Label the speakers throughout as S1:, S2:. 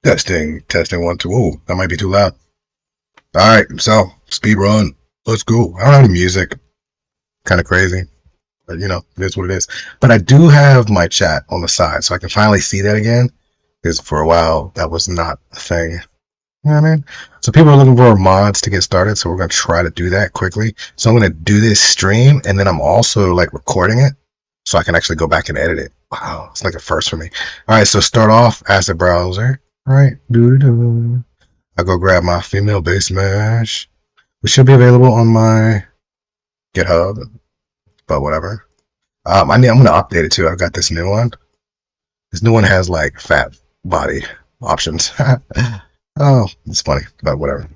S1: Testing, testing, one, two. Oh, that might be too loud. All right, so speed run. Let's go. I don't have any music. Kind of crazy, but it is what it is. But I do have my chat on the side, so I can finally see that again. Because for a while that was not a thing. You know what I mean? So people are looking for mods to get started, so we're gonna try to do that quickly. So I'm gonna do this stream, and then I'm also like recording it, so I can actually go back and edit it. Wow, it's like a first for me. All right, so start off as a browser. All right, I'll go grab my female bass mash, which should be available on my GitHub, but whatever. I'm gonna update it too. I've got this new one. This new one has like fat body options. Oh, it's funny, but whatever.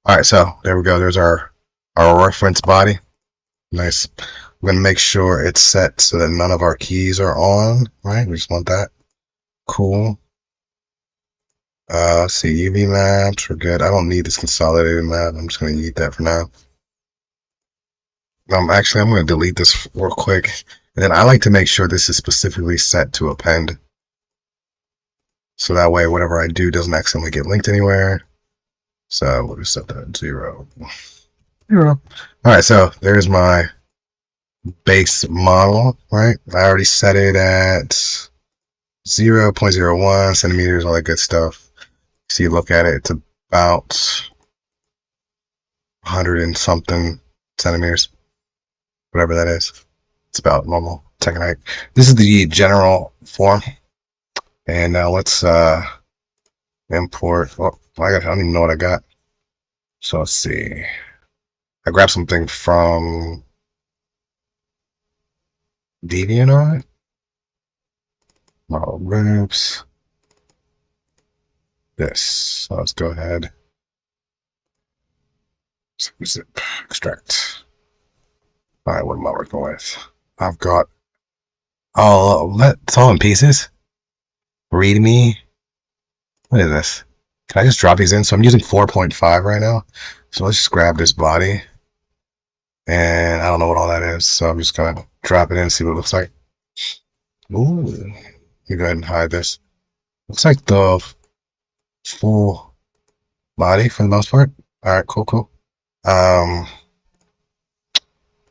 S1: All right, so there we go. There's our reference body. Nice. We're gonna make sure it's set so that none of our keys are on. Right? We just want that. Cool. Let's see, UV maps. We're good. I don't need this consolidated map. I'm just gonna eat that for now. Actually, I'm gonna delete this real quick, and then I like to make sure this is specifically set to append, so that way whatever I do doesn't accidentally get linked anywhere. So we'll just set that 0. All right, so there's my base model. Right, I already set it at 0.01 centimeters, all that good stuff. So you look at it, it's about 100 and something centimeters, whatever that is. It's about normal Tekken. This is the general form, and now let's import. Oh, I don't even know what I got. So let's see. I grabbed something from DeviantArt. Model groups. This. So let's go ahead. Zip extract. All right, what am I working with? I've got. Oh, it's all in pieces. README. What is this? Can I just drop these in? So I'm using 4.5 right now. So let's just grab this body. And I don't know what all that is. So I'm just going to drop it in and see what it looks like. Ooh. You go ahead and hide this. Looks like the full body for the most part. All right, cool.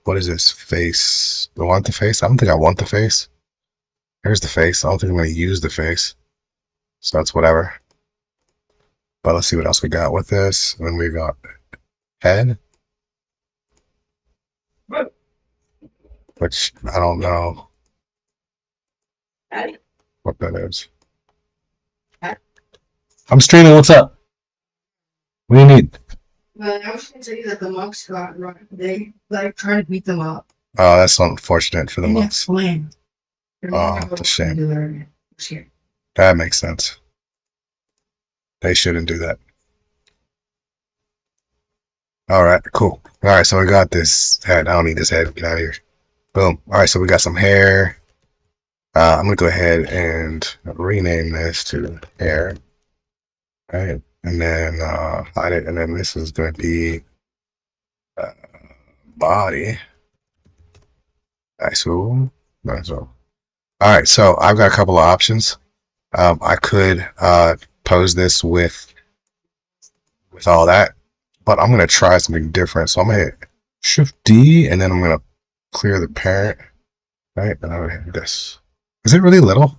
S1: What is this? Face. Do I want the face? I don't think I want the face. Here's the face. I don't think I'm going to use the face. So that's whatever. But let's see what else we got with this. And then we got head. Which I don't know what that is. I'm streaming. What's up? What do you need?
S2: But I was going to tell you that the monks got right. They like trying to beat them up.
S1: Oh, that's unfortunate for the monks.
S2: Oh,
S1: it's a shame. That makes sense. They shouldn't do that. All right, cool. All right, so we got this head. I don't need this head. Get out of here. Boom. All right, so we got some hair. I'm gonna go ahead and rename this to hair. All right, and then hide it, and then this is gonna be body. Nice. Ooh. Nice. All right, so I've got a couple of options. I could pose this with all that, but I'm gonna try something different. So I'm gonna hit Shift D, and then I'm gonna clear the parent. Right, and I'm gonna hit this. Is it really little?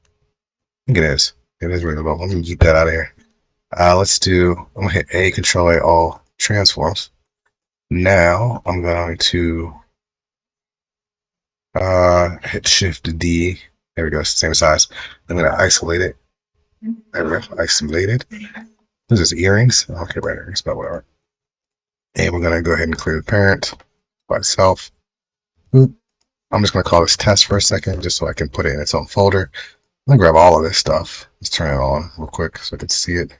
S1: I think it is. It is really little. Let me keep that out of here. Let's do. I'm gonna hit A, Control A, all transforms. Now I'm going to hit Shift D. There we go. Same size. I'm gonna isolate it. Isolated. This is earrings. I don't care about earrings, but whatever. And we're gonna go ahead and clear the parent by itself. Boop. I'm just gonna call this test for a second, just so I can put it in its own folder. I'm gonna grab all of this stuff. Let's turn it on real quick so I can see it.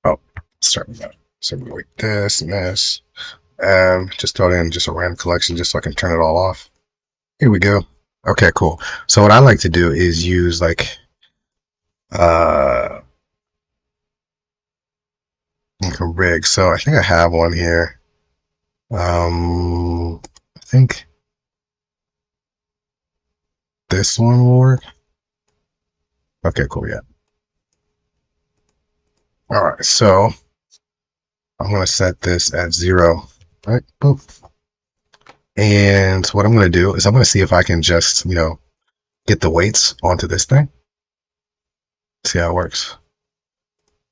S1: Oh, start with that. So we like this and this. Just throw it in just a random collection just so I can turn it all off. Here we go. Okay, cool. So what I like to do is use like a rig. So I think I have one here. I think this one will work. Okay, cool, yeah. All right, so I'm gonna set this at 0, right? Boop. And what I'm gonna do is I'm gonna see if I can just, get the weights onto this thing. See how it works.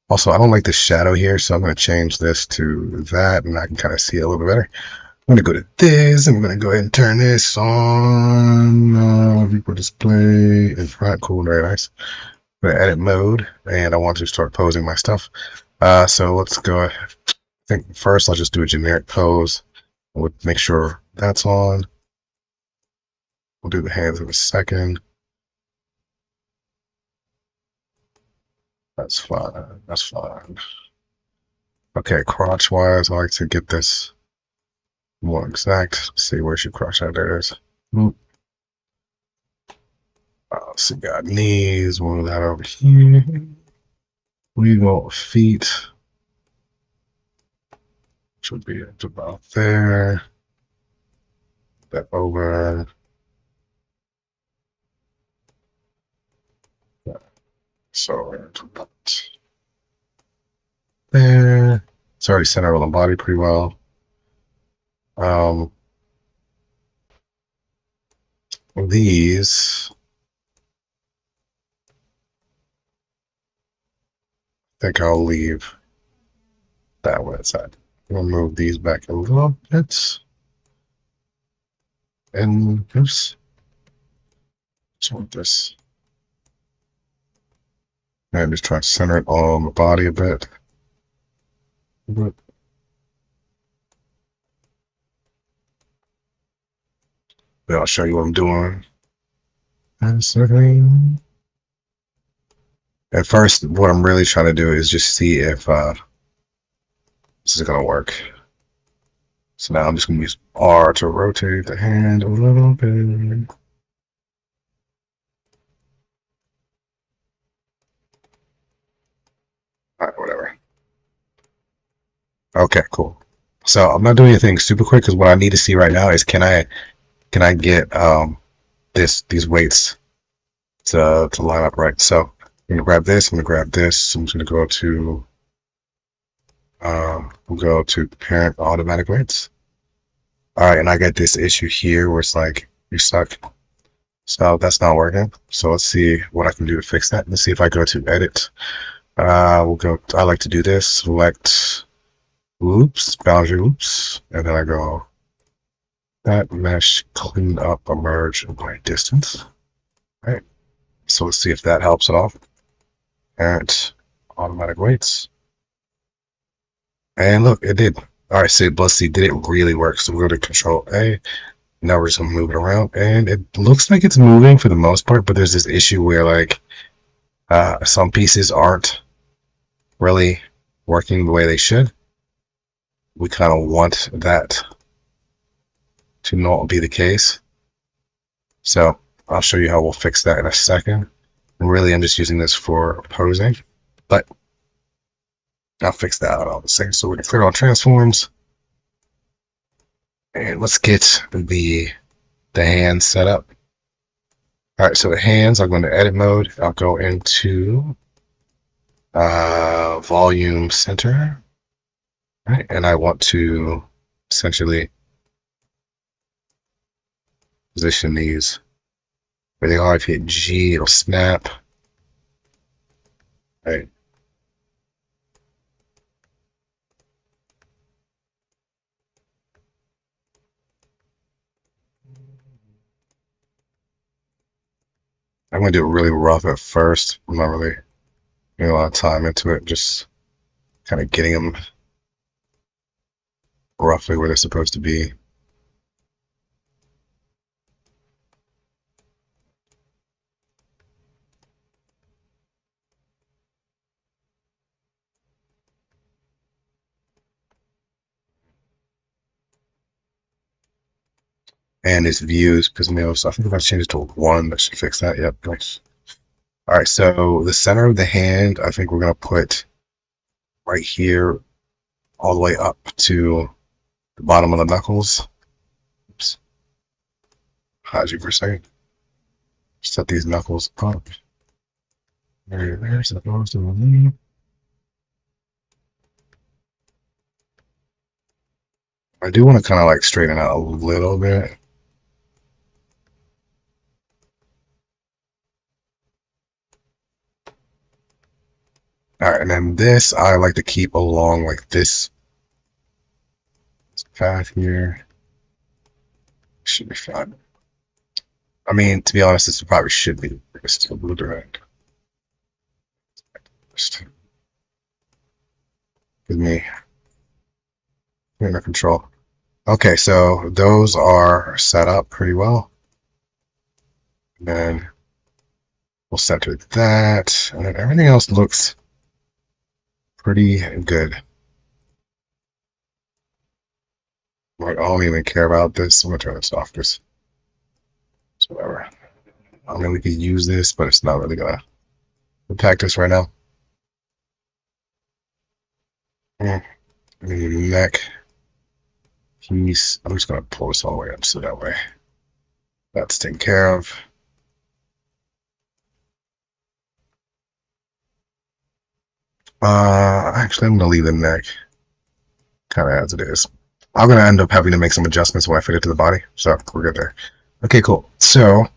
S1: Also, I don't like the shadow here, so I'm gonna change this to that, and I can kind of see it a little bit better. I'm gonna go to this. I'm gonna go ahead and turn this on. Viewport display in front. Cool, very nice. I'm gonna edit mode, and I want to start posing my stuff. So let's go. I think first I'll just do a generic pose. We'll make sure that's on. We'll do the hands in a second. That's fine. That's fine. Okay, crotch wise, I like to get this more exact. Let's see, where's your crotch at? There it is. So got knees, move that over here. We go feet. Should be about there. That over. So there. It's already centered on the body pretty well. These, I think I'll leave that where it's at. We'll move these back a little bit. And oops. Just want this. And just try to center it on the body a bit. But then I'll show you what I'm doing. And second. At first, what I'm really trying to do is just see if this is gonna work. So now I'm just gonna use R to rotate the hand a little bit. All right, whatever. Okay, cool. So I'm not doing anything super quick because what I need to see right now is can I get these weights to line up right. So I'm gonna grab this. I'm gonna grab this. I'm just gonna go to we'll go to parent automatic weights. All right, and I got this issue here where it's like you're stuck. So that's not working. So let's see what I can do to fix that. Let's see if I go to edit. We'll go. I like to do this. Select loops, boundary loops, and then I go that mesh, clean up, emerge, and by distance. All right. So let's see if that helps at all. Parent automatic weights. And look, it did. All right, so let's see, did it really work? So we'll go to Control A. Now we're just gonna move it around, and it looks like it's moving for the most part. But there's this issue where like some pieces aren't really working the way they should. We kind of want that to not be the case. So I'll show you how we'll fix that in a second. And really, I'm just using this for posing, but I'll fix that out all the same. So we're gonna clear all transforms, and let's get the hands set up. All right, so the hands, I'll go into edit mode. I'll go into volume center. All right, and I want to essentially position these where they are. If you hit G, it'll snap. All right. I'm gonna do it really rough at first. I'm not really putting a lot of time into it, just kind of getting them roughly where they're supposed to be. And its views, Pismio. So I think if I change it to 1, that should fix that. Yep, nice. All right, so the center of the hand, I think we're gonna put right here, all the way up to the bottom of the knuckles. Oops. Hide you for a second. Set these knuckles up. There's supposed to be. I do want to kind of like straighten out a little bit. All right, and then this I like to keep along like this path here. Should be fine. I mean, to be honest, this probably should be just a blue direct. Just give me under control. Okay, so those are set up pretty well. And then we'll center that, and then everything else looks pretty good. Like, I don't even care about this. I'm gonna turn this off because it's whatever. I mean, we could use this, but it's not really gonna impact us right now. Neck piece. I'm just gonna pull this all the way up so that way that's taken care of. Actually, I'm gonna leave the neck kind of as it is. I'm gonna end up having to make some adjustments when I fit it to the body, so we're good there. Okay, cool. So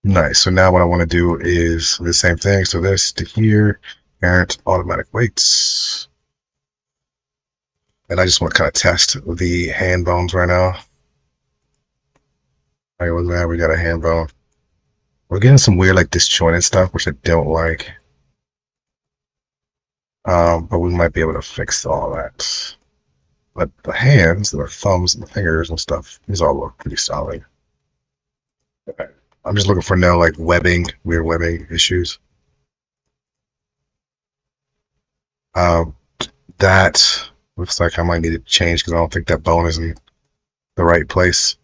S1: nice. So now what I want to do is the same thing. So this to here, parent automatic weights, and I just want to kind of test the hand bones right now. All right, with that, we got a hand bone. We're getting some weird like disjointed stuff, which I don't like. But we might be able to fix all that. But the hands, the thumbs, and the fingers and stuff, these all look pretty solid. Okay. I'm just looking for no like webbing, weird webbing issues. Um, that looks like I might need to change because I don't think that bone is in the right place.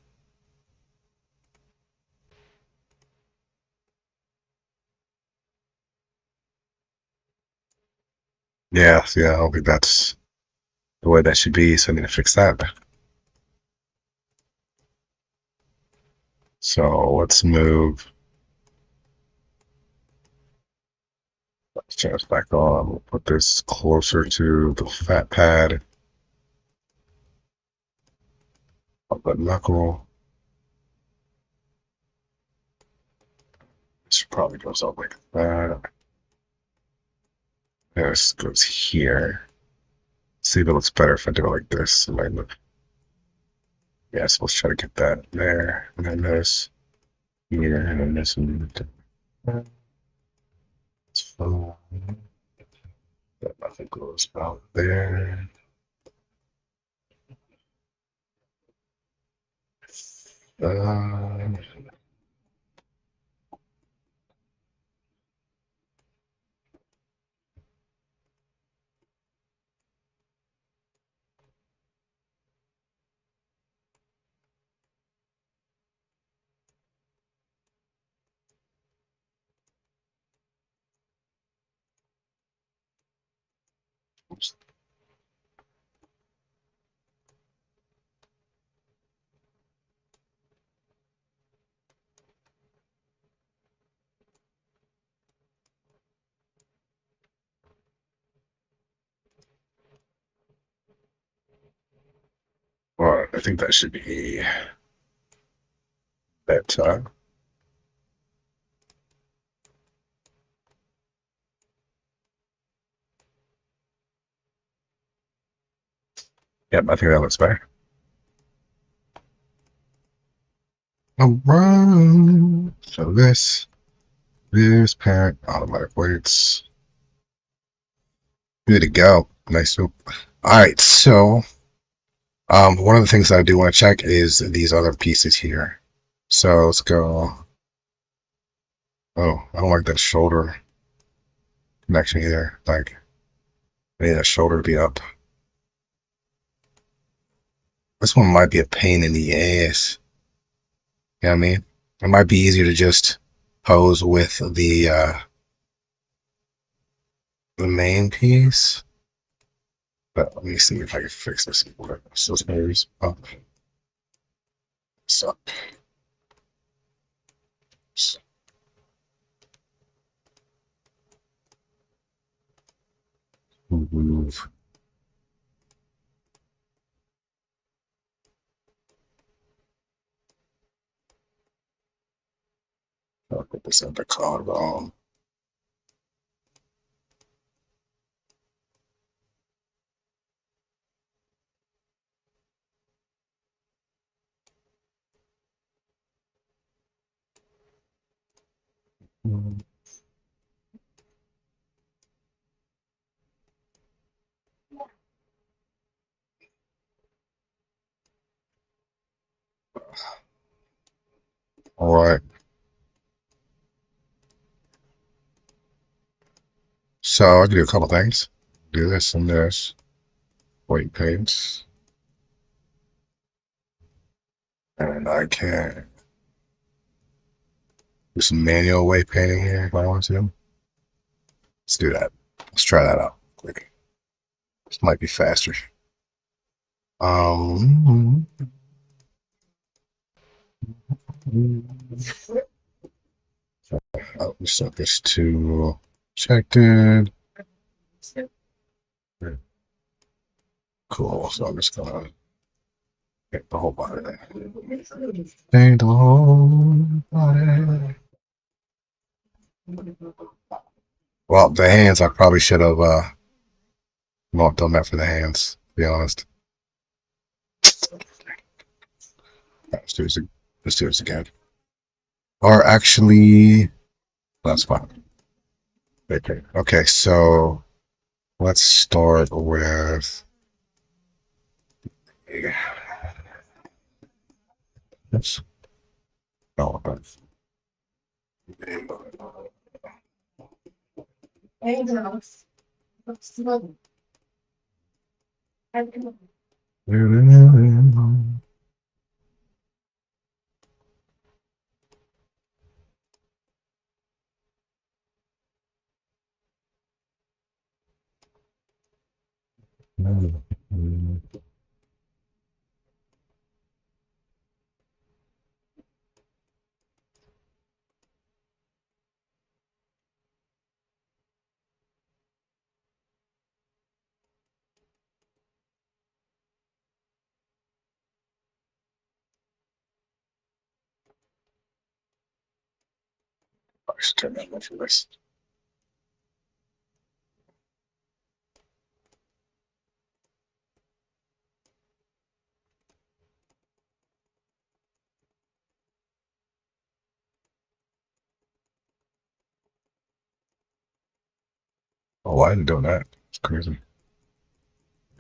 S1: Yeah, I don't think that's the way that should be, so I need to fix that. So let's move. Let's turn this back on. We'll put this closer to the fat pad of the knuckle. This probably goes up like that. This goes here. See if it looks better if I do it like this. It might look. Yeah, so let's try to get that there. And then this here, and then this one. It's fine. That nothing goes about there. Uh, well, I think that should be that. Yep, I think that looks better. Alright. So this parent automatic weights. Good to go. Nice. All right. So, one of the things that I do want to check is these other pieces here. So let's go. Oh, I don't like that shoulder connection either. Like, I need that shoulder to be up. This one might be a pain in the ass. You know what I mean? It might be easier to just pose with the main piece. But let me see if I can fix this. So it's up. It's up. move. I'll put this in the column. All right. So I can do a couple things. Do this and this. Weight paints. And I can do some manual weight painting here if I want to. Let's do that. Let's try that out quick. This might be faster. Um, I'll set this to protected. Cool. So I'm just gonna get the whole body there. Paint the whole body. Well, the hands, I probably should have not done that for the hands, to be honest. Let's do this, let's do this again. Or actually, that's fine. Okay, so let's start with. Oops. No, but let's turn that off for this. Oh, why didn't do that? It's crazy.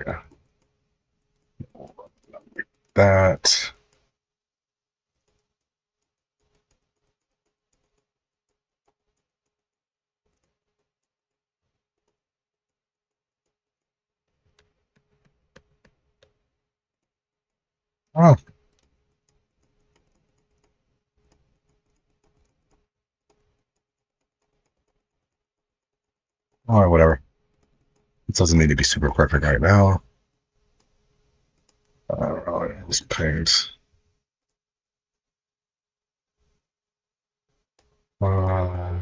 S1: Yeah, that. Oh, all right, whatever. It doesn't need to be super perfect right now. I don't know. Just paint. Uh,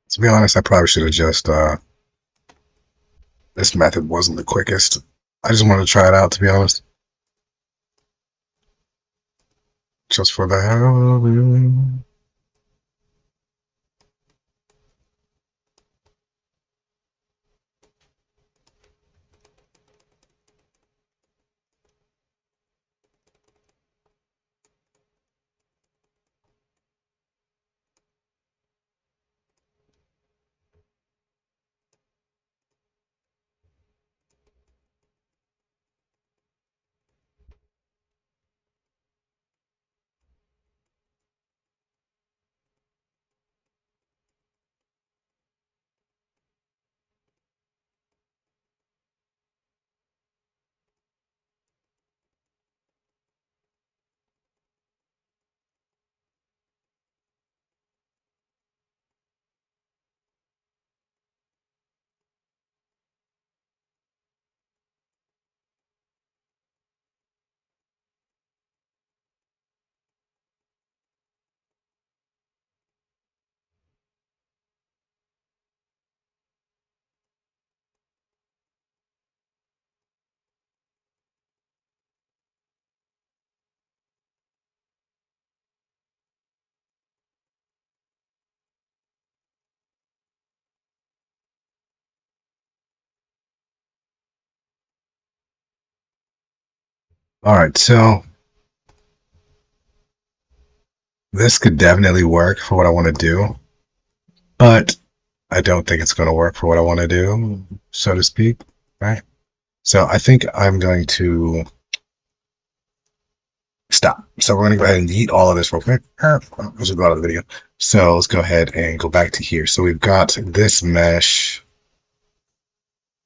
S1: to be honest, I probably should have just. This method wasn't the quickest. I just wanted to try it out, to be honest. Just for the hell of it. All right, so this could definitely work for what I want to do, but I don't think it's going to work for what I want to do, so to speak. Right. So I think I'm going to stop. So we're going to go ahead and eat all of this real quick. Let's go out of the video. So let's go ahead and go back to here. So we've got this mesh,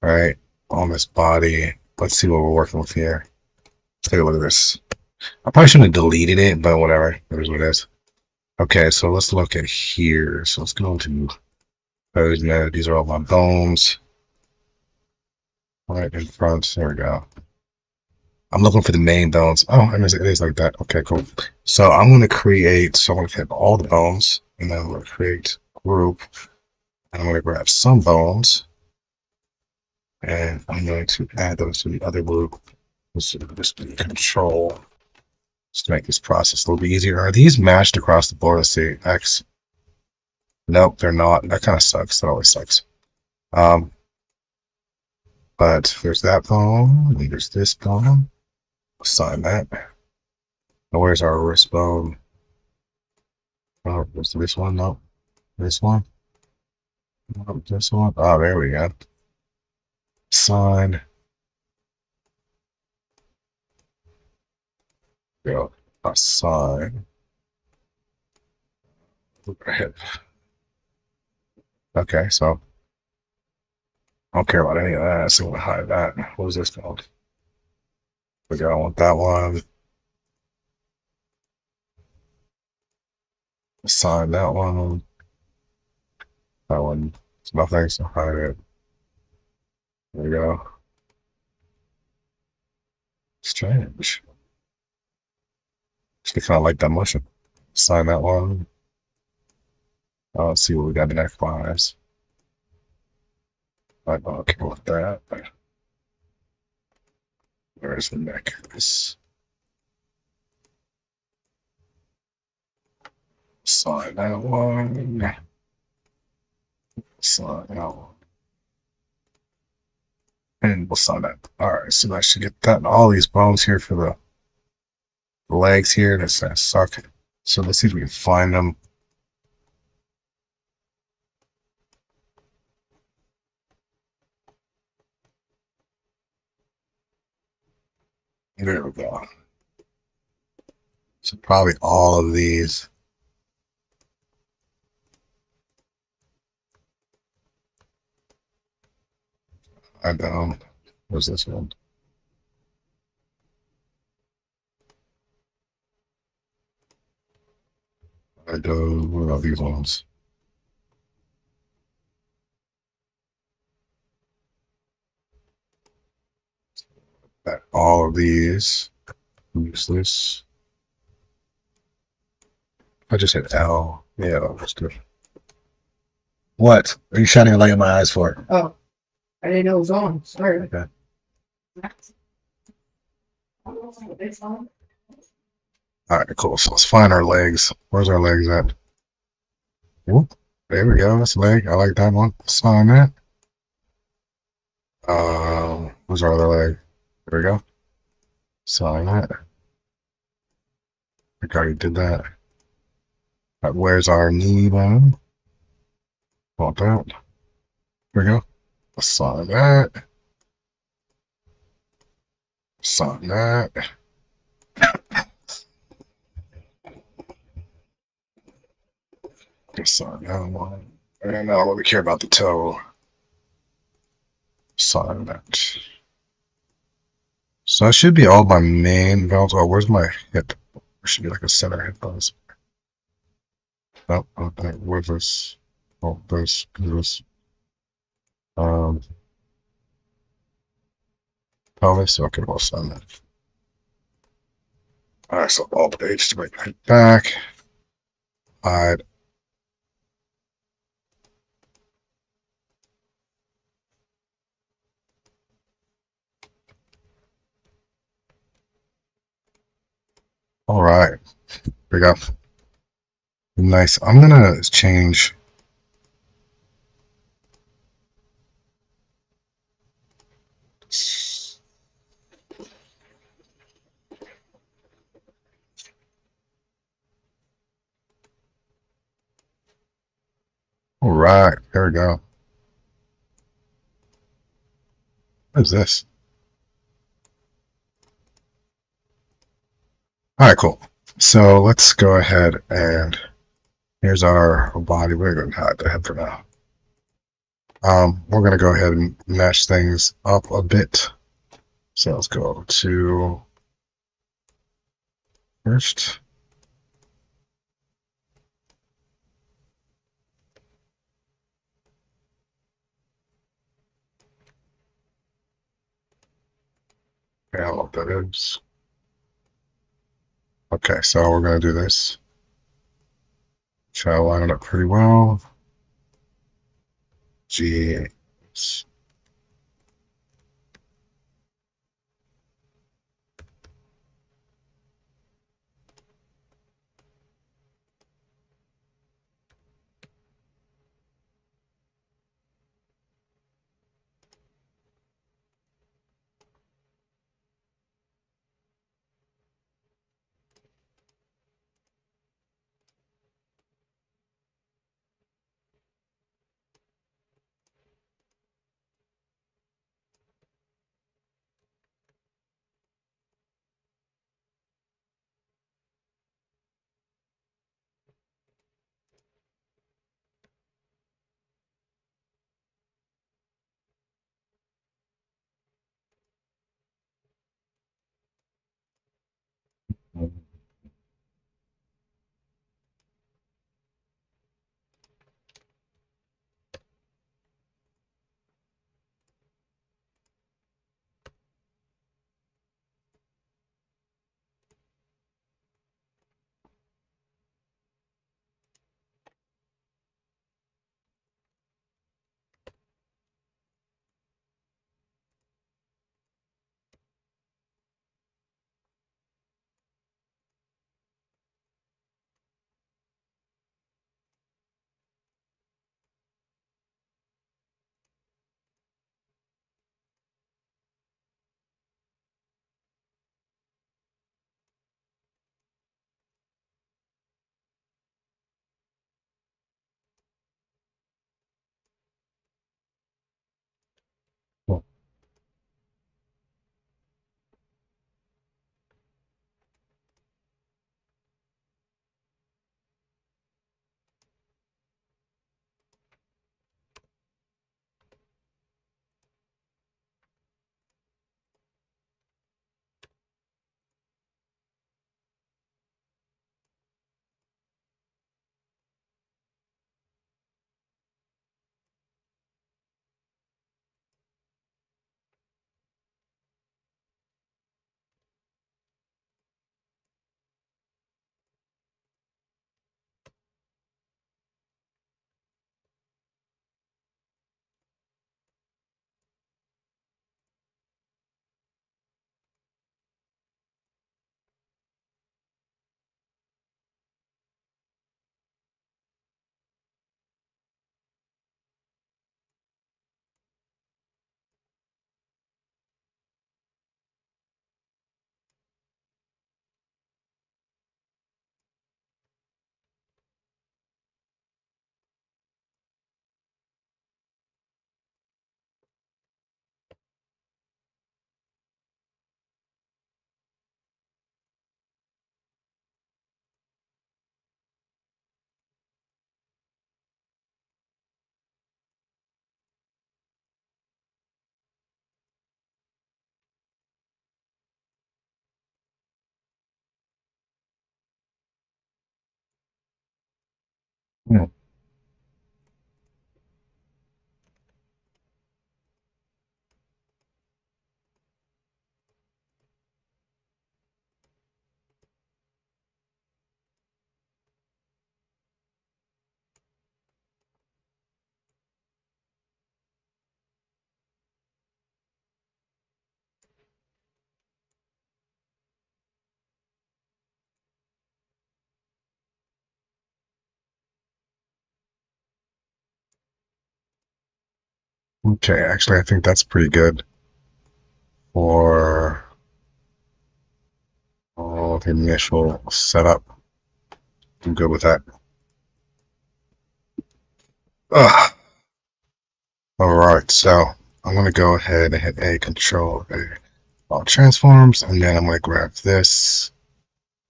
S1: right, on this body. Let's see what we're working with here. Let's take a look at this. I probably shouldn't have deleted it, but whatever. It is what it is. Okay, so let's look at here. So let's go into those nodes. These are all my bones. Right in front. There we go. I'm looking for the main bones. Oh, it is like that. Okay, cool. So I'm going to create, so I'm going to hit all the bones, and then I'm going to create a group, and I'm going to grab some bones, and I'm going to add those to the other group. Just control, just to make this process a little bit easier. Are these matched across the board? Let's see. X. Nope, they're not. That kind of sucks. That always sucks. But there's that bone, and there's this bone. Assign that. Now where's our wrist bone? Oh, there's this one. No, this one. No, this one. Oh, there we go. Assign. Go. Assign. Hip. Okay, so I don't care about any of that. So I'm gonna hide that. What was this called? We go. I want that one. Assign that one. That one. It's nothing, so hide it. There we go. Strange. Just kind of like that motion. Assign that one. Let's see what we got next wise. I'm okay with that. Where's the neck? This assign that one. Assign that one. And we'll sign that. Alright, so I should get that all these bones here for the legs here. That's gonna suck. So let's see if we can find them. There we go. So probably all of these. I don't. Where's this one? I do. What about these ones? All of these. Useless. I just hit L. Yeah, let's do it. What are you shining a light in my eyes for?
S2: Oh, I didn't know it was on. Sorry.
S1: Okay. All right, cool. So let's find our legs. Where's our legs at? Whoop. There we go. That's a leg. I like that one. Sign that. Where's our other leg? There we go. Sign that. I already did that. Right, where's our knee bone? Want that. There we go. Sign that. Sign that. Sign that one. And now we care about the toe. Sign that. So that should be all my main bones. Oh, where's my hip? There should be like a center hip bones. Oh, okay. Where's this? Oh, there's pelvis. Okay, we'll send that. Alright, so all page to bring it back. Hide. Alright. Here we go. Nice. I'm gonna change. right, here we go. What is this? All right, cool. So let's go ahead and here's our body. We're going to hide the head for now. We're going to go ahead and match things up a bit. So let's go to first. Okay, I don't know what that is. Okay, so we're going to do this. Try to line it up pretty well. Jeez. Hmm. Okay, actually, I think that's pretty good for all the initial setup. I'm good with that. Ugh. All right, so I'm gonna go ahead and hit A, Control A, all transforms, and then I'm gonna grab this.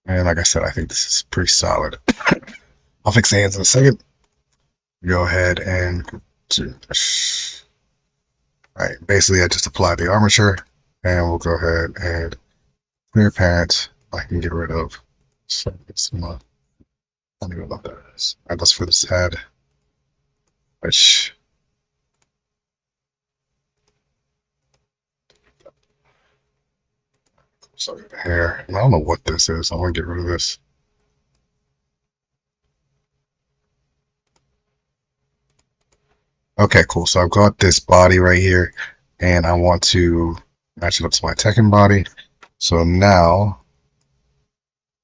S1: And like I said, I think this is pretty solid. I'll fix the hands in a second. Go ahead and do this. All right, basically I just apply the armature, and we'll go ahead and clear parent. I can get rid of. So it's not. I don't even know what that is. All right, let's for this head, which. So the hair. I don't know what this is. I'm gonna get rid of this. Okay, cool. So I've got this body right here, and I want to match it up to my Tekken body. So now,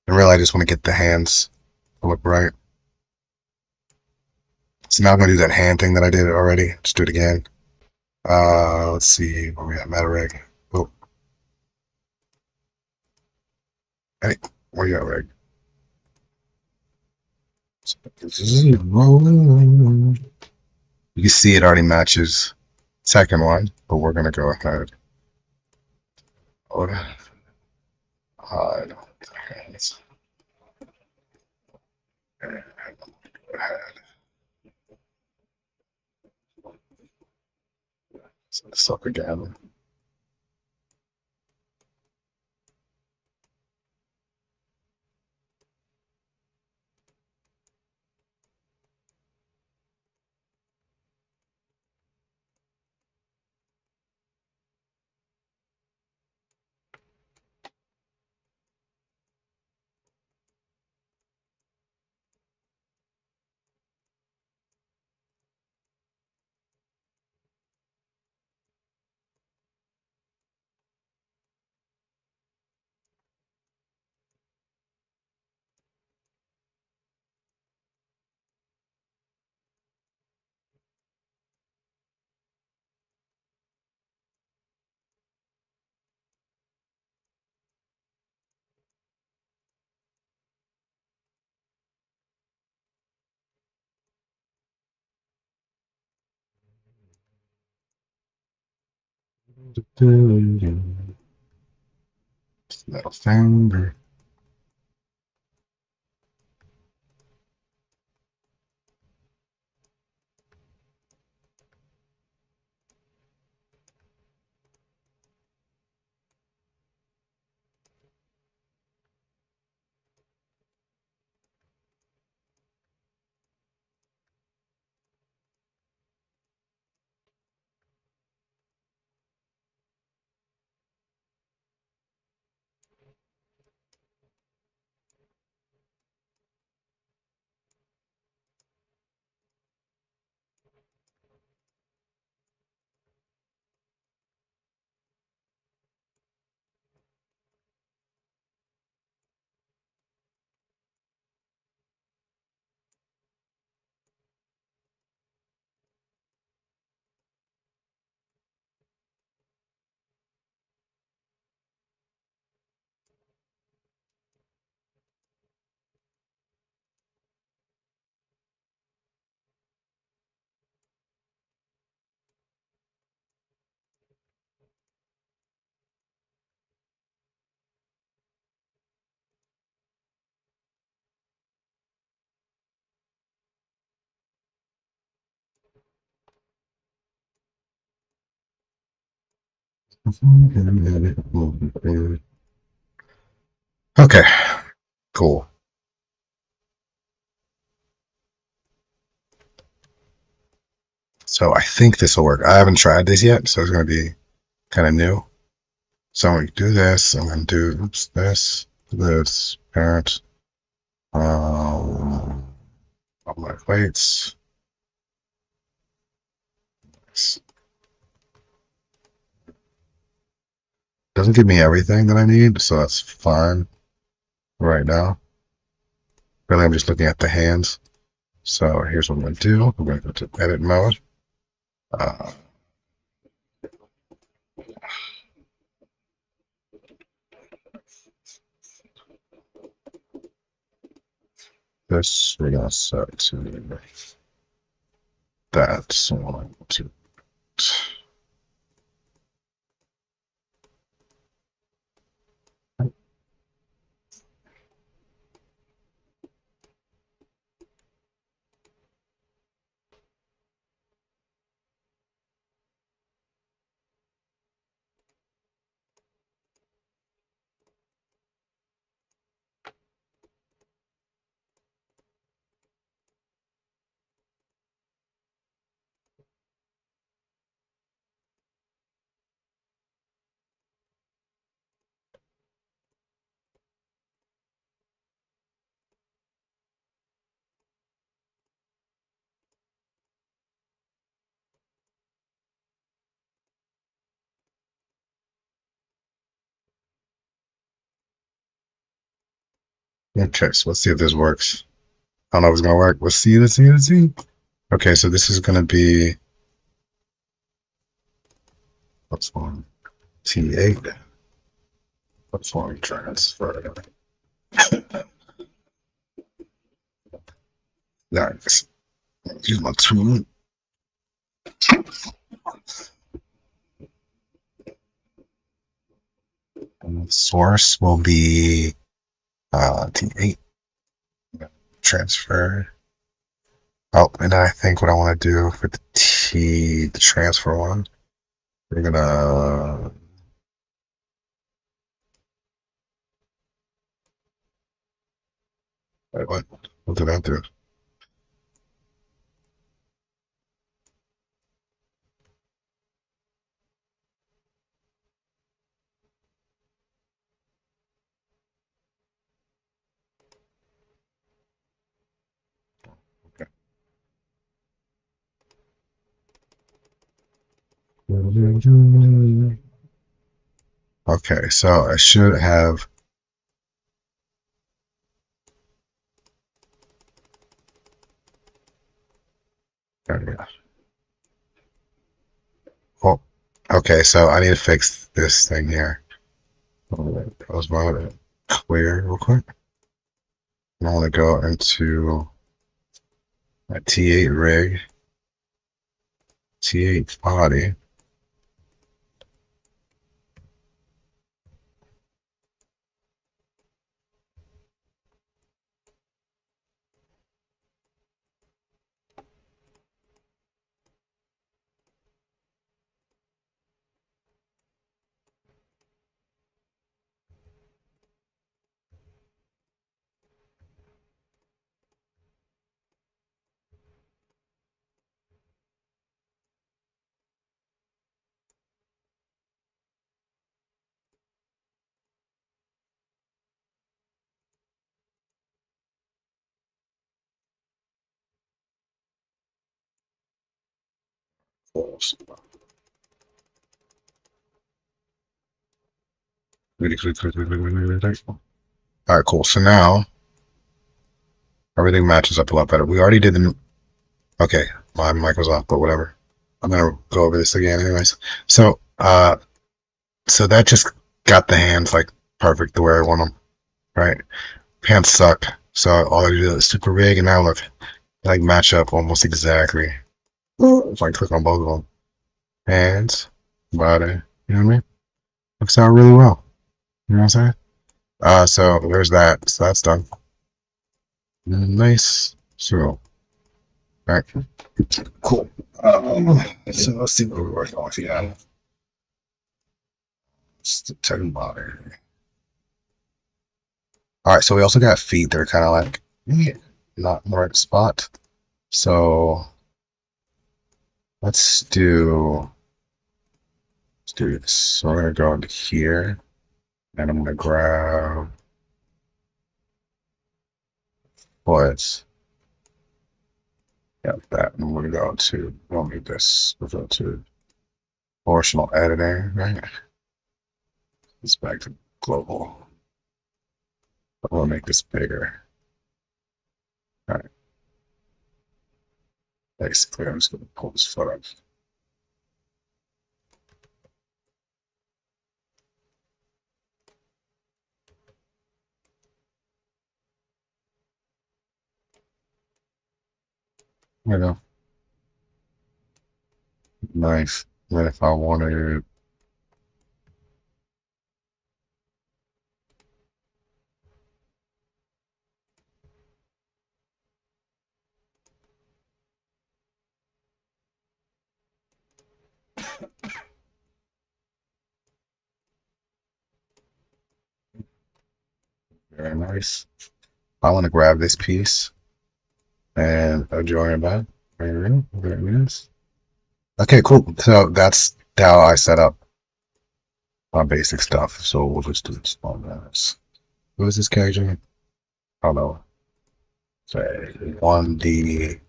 S1: I just want to get the hands to look right. So now I'm gonna do that hand thing that I did already. Just do it again. Let's see where we at. Matareg. Oh, hey, where you at, Reg? You can see it already matches second one, but we're gonna go ahead. Hide hands. Suck again. Little finger. Okay, cool. So I think this will work. I haven't tried this yet, so it's going to be kind of new. So I'm going to do this. I'm going to do this, parent, all my plates. Doesn't give me everything that I need, so that's fine right now. Really, I'm just looking at the hands. So here's what I'm going to do. I'm going to go to edit mode. Uh, this we're going to set to that. So one, two. Okay, so let's see if this works. I don't know if it's gonna work. Let's see, let's see, let's see. Okay, so this is gonna be what's one T8. What's one transfer? Nice. Use my tool. And the source will be T8 transfer. Oh, and I think what I want to do for the transfer one, we're gonna wait, what? What did I do? Okay, so I should have. There we go. Oh, okay, so I need to fix this thing here. I was about to clear real quick. I want to go into my T8 rig, T8 body. All right, cool. So now everything matches up a lot better. We already did the. Okay, my mic was off, but whatever. I'm gonna go over this again, anyways. So, so that just got the hands like perfect the way I want them, right? Pants suck, so all I do is super big, and now look, like match up almost exactly. If I click on both of them, hands, body, you know what I mean? Works out really well. You know what I'm saying? So there's that. So that's done. Nice. So, all right, cool. So let's see what we're working on here. It's the tech body. All right, so we also got feet that are kind of like not in the right spot. So let's do this. So I'm gonna go into here, and I'm gonna grab foot. Yeah, that. And I'm gonna go to. We don't need this. We'll go to proportional editing. Right. It's back to global. I'm gonna make this bigger. All right. Basically, I'm just gonna pull this foot up. There we go. Nice. And if I wanted, very nice. I want to grab this piece and join it back. Very nice. Okay, cool. So that's how I set up my basic stuff. So we'll just do this on this. Who is this character? I don't know. Say on the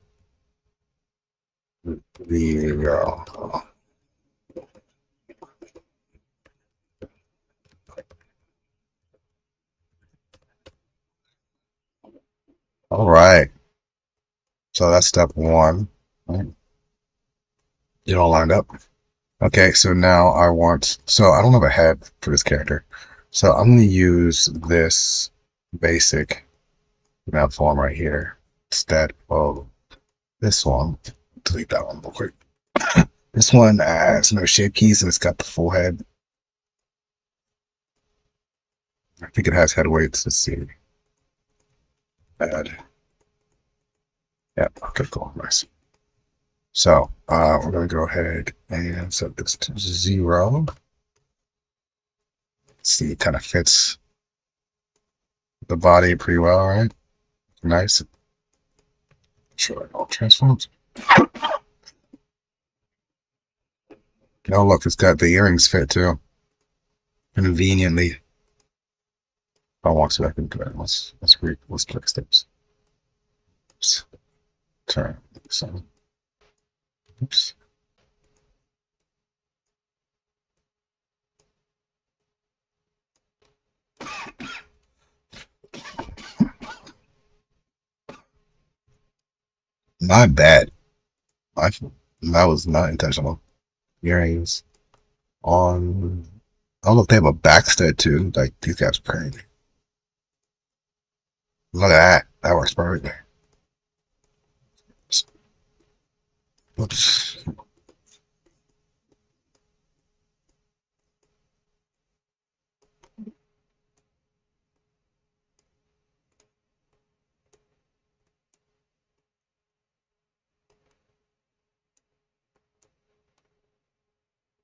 S1: all right. So that's step one. Right. It all lined up. Okay, so now I want, so I don't have a head for this character. So I'm going to use this basic map form right here instead of this one. Delete that one real quick. This one has no shape keys and it's got the full head. I think it has head weights. Let's see. Add. Yeah, okay, cool. Nice. So we're going to go ahead and set this to 0. Let's see, it kind of fits the body pretty well, right? Nice. Sure, all transforms. Oh, look, it's got the earrings fit too. Conveniently. If I walk so I can do it. Let's click steps. Oops. Turn. So, oops. Not bad. I that was not intentional. Earrings on. I don't know if they have a backstud too. Like these guys are crazy. Look at that. That works perfectly. Oops.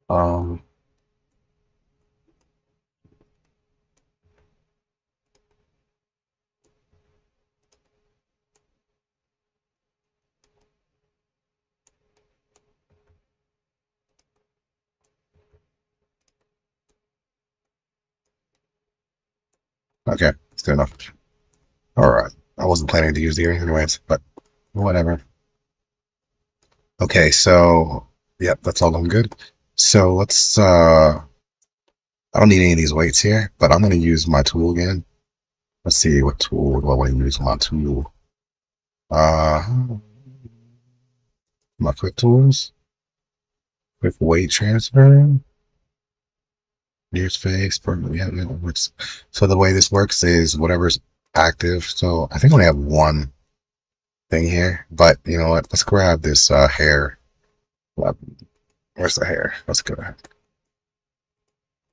S1: Um. Okay, it's good enough. All right. I wasn't planning to use the earrings anyways, but whatever. Okay, so yep, that's all I'm good. So let's I don't need any of these weights here, but I'm gonna use my tool again. Let's see what tool do I want to use my tool. Uh my quick tools, quick weight transfer, near face, permanent. Yeah, no, so the way this works is whatever's active. So I think I only have one thing here, but you know what? Let's grab this hair. Where's the hair? Let's go ahead.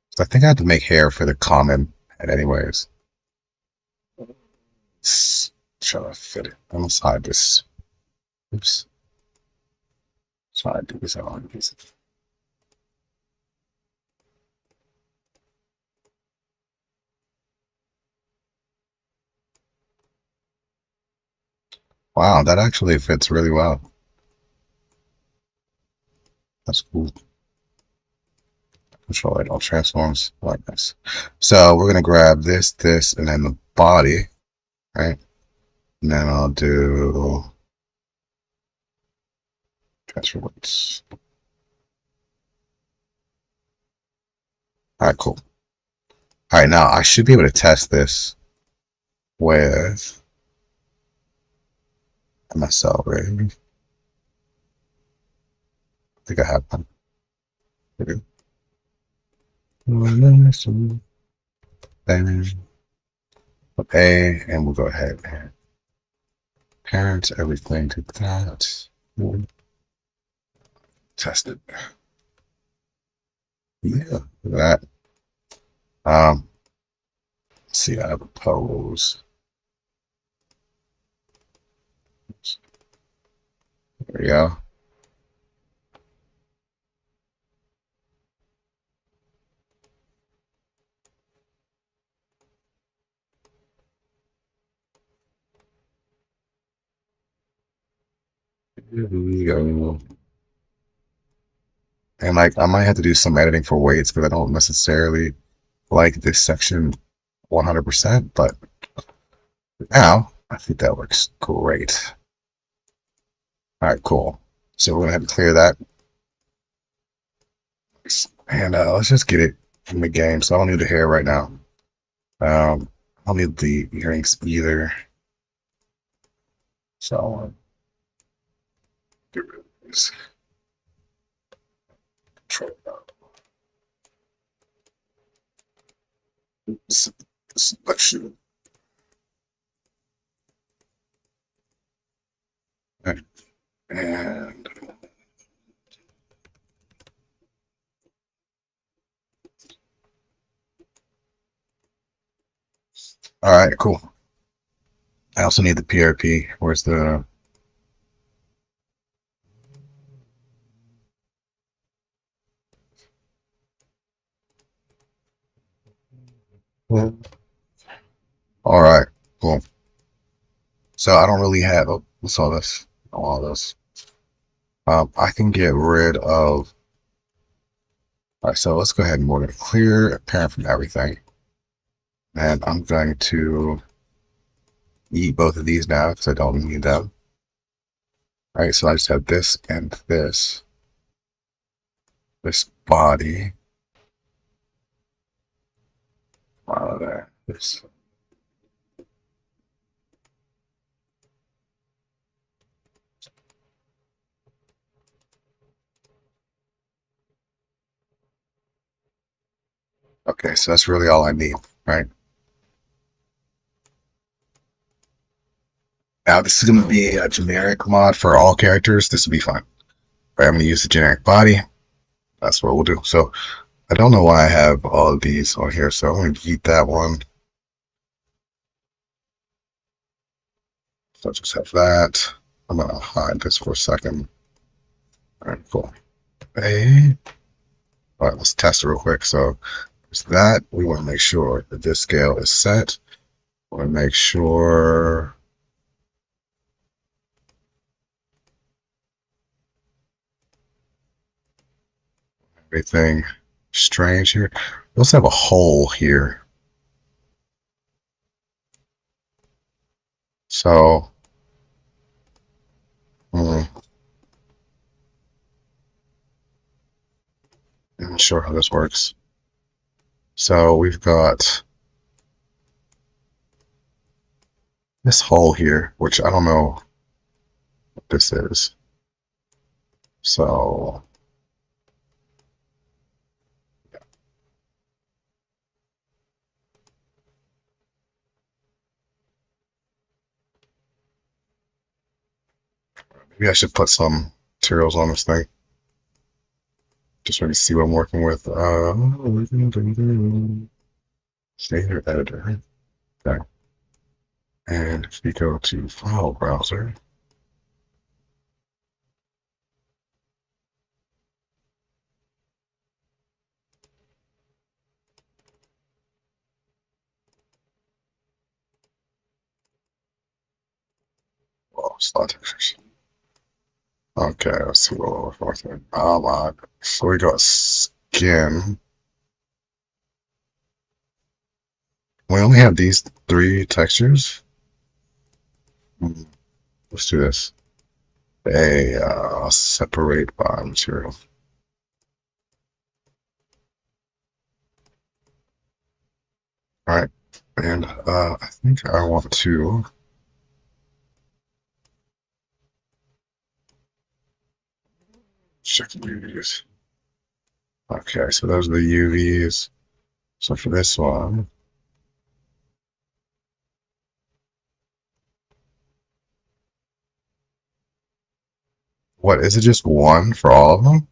S1: So I think I have to make hair for the common head anyways. Let's try to fit it. I'm gonna hide this. Oops. Try to do this on piece. Wow, that actually fits really well. That's cool. Control it all transforms like this. So we're gonna grab this, and then the body, right? And then I'll do transfer weights. All right, cool. All right, now I should be able to test this with MSL, right? I think I have one. Maybe. Okay, and we'll go ahead and parent everything to that. test it. Yeah, that. Um, let's see, I have a pose. There we go. Here we go. And like, I might have to do some editing for weights because I don't necessarily like this section 100%, but now I think that works great. All right, cool. So we're gonna have to clear that, and let's just get it in the game. So I don't need the hair right now. I don't need the earrings either. So I'll get rid of this. Selection. And all right, cool. I also need the PRP. Where's the all right, cool. So I don't really have what's all this? All this. I can get rid of. All right, so let's go ahead and we're going to clear apparent from everything. And I'm going to eat both of these now because I don't need them. All right, so I just have this and this body. Out there. This. Okay, so that's really all I need, right? Now this is going to be a generic mod for all characters. This will be fine. Right, I'm going to use the generic body. That's what we'll do. So I don't know why I have all of these on here, so I'm going to delete that one. So I'll just have that. I'm going to hide this for a second. All right, cool. Hey. All right, let's test it real quick. So there's that. We want to make sure that this scale is set. We want to make sure everything strange here. We also have a hole here. So, I'm not sure how this works. So we've got this hole here, which I don't know what this is. So maybe I should put some materials on this thing. Just so to see what I'm working with. Shader editor. Okay. And if we go to file browser, well, slot textures. Okay, let's see what we're working with. So we got skin. We only have these three textures. Let's do this. Separate by material. All right, and I think I want to check the UVs. Okay, so those are the UVs. So for this one, What, is it just one for all of them?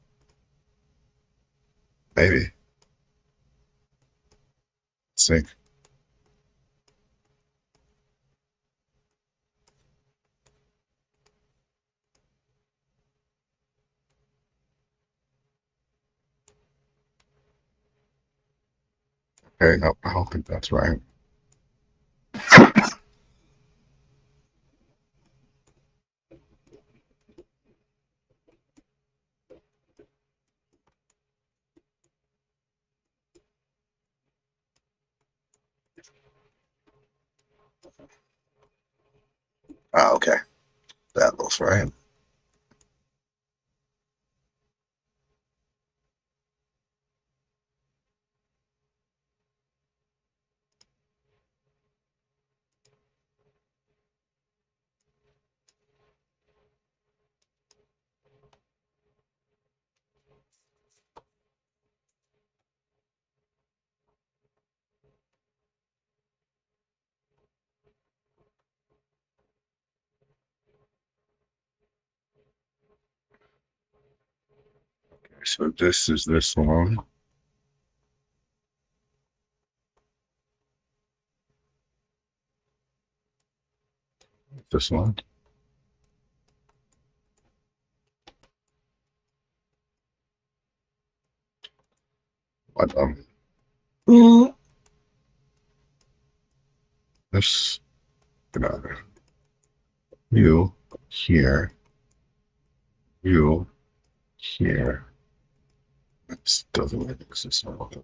S1: Maybe. Let's see. Okay, no, I don't think that's right. Ah, okay. That looks right. So this is this one. This one. What, this, get out of there. You, here, you, here. This doesn't make sense. Alright,